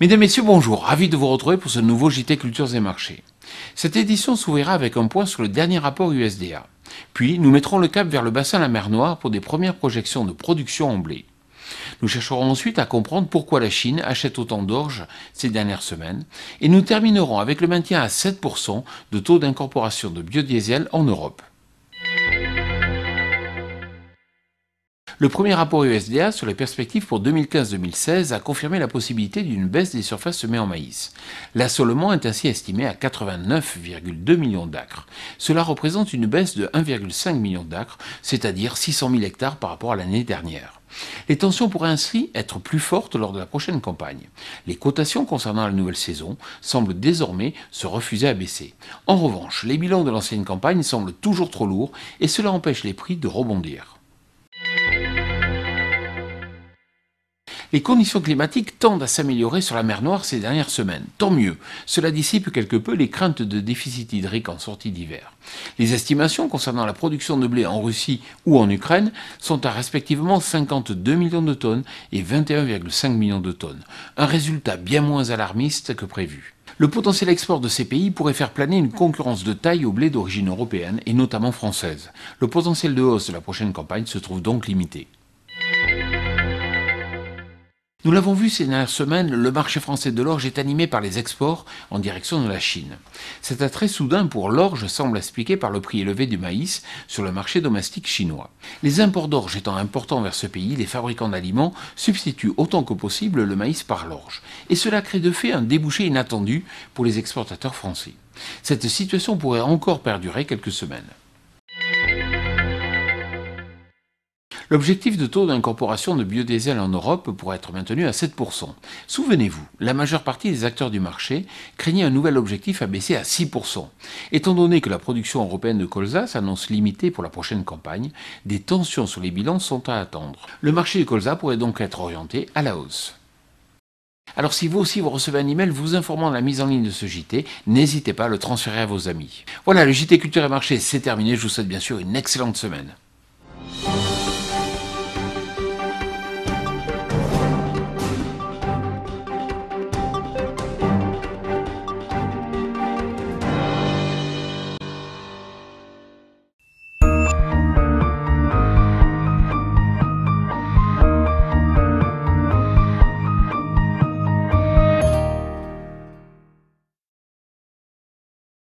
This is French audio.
Mesdames, Messieurs, bonjour, ravi de vous retrouver pour ce nouveau JT Cultures et Marchés. Cette édition s'ouvrira avec un point sur le dernier rapport USDA. Puis, nous mettrons le cap vers le bassin de la mer Noire pour des premières projections de production en blé. Nous chercherons ensuite à comprendre pourquoi la Chine achète autant d'orge ces dernières semaines. Et nous terminerons avec le maintien à 7% de taux d'incorporation de biodiesel en Europe. Le premier rapport USDA sur les perspectives pour 2015-2016 a confirmé la possibilité d'une baisse des surfaces semées en maïs. L'assolement est ainsi estimé à 89,2 millions d'acres. Cela représente une baisse de 1,5 million d'acres, c'est-à-dire 600 000 hectares par rapport à l'année dernière. Les tensions pourraient ainsi être plus fortes lors de la prochaine campagne. Les cotations concernant la nouvelle saison semblent désormais se refuser à baisser. En revanche, les bilans de l'ancienne campagne semblent toujours trop lourds et cela empêche les prix de rebondir. Les conditions climatiques tendent à s'améliorer sur la mer Noire ces dernières semaines. Tant mieux, cela dissipe quelque peu les craintes de déficit hydrique en sortie d'hiver. Les estimations concernant la production de blé en Russie ou en Ukraine sont à respectivement 52 millions de tonnes et 21,5 millions de tonnes. Un résultat bien moins alarmiste que prévu. Le potentiel export de ces pays pourrait faire planer une concurrence de taille au blé d'origine européenne et notamment française. Le potentiel de hausse de la prochaine campagne se trouve donc limité. Nous l'avons vu ces dernières semaines, le marché français de l'orge est animé par les exports en direction de la Chine. Cet attrait soudain pour l'orge semble expliqué par le prix élevé du maïs sur le marché domestique chinois. Les imports d'orge étant importants vers ce pays, les fabricants d'aliments substituent autant que possible le maïs par l'orge. Et cela crée de fait un débouché inattendu pour les exportateurs français. Cette situation pourrait encore perdurer quelques semaines. L'objectif de taux d'incorporation de biodiesel en Europe pourrait être maintenu à 7%. Souvenez-vous, la majeure partie des acteurs du marché craignaient un nouvel objectif à baisser à 6%. Étant donné que la production européenne de colza s'annonce limitée pour la prochaine campagne, des tensions sur les bilans sont à attendre. Le marché du colza pourrait donc être orienté à la hausse. Alors si vous aussi vous recevez un email vous informant de la mise en ligne de ce JT, n'hésitez pas à le transférer à vos amis. Voilà, le JT Culture et Marché c'est terminé, je vous souhaite bien sûr une excellente semaine.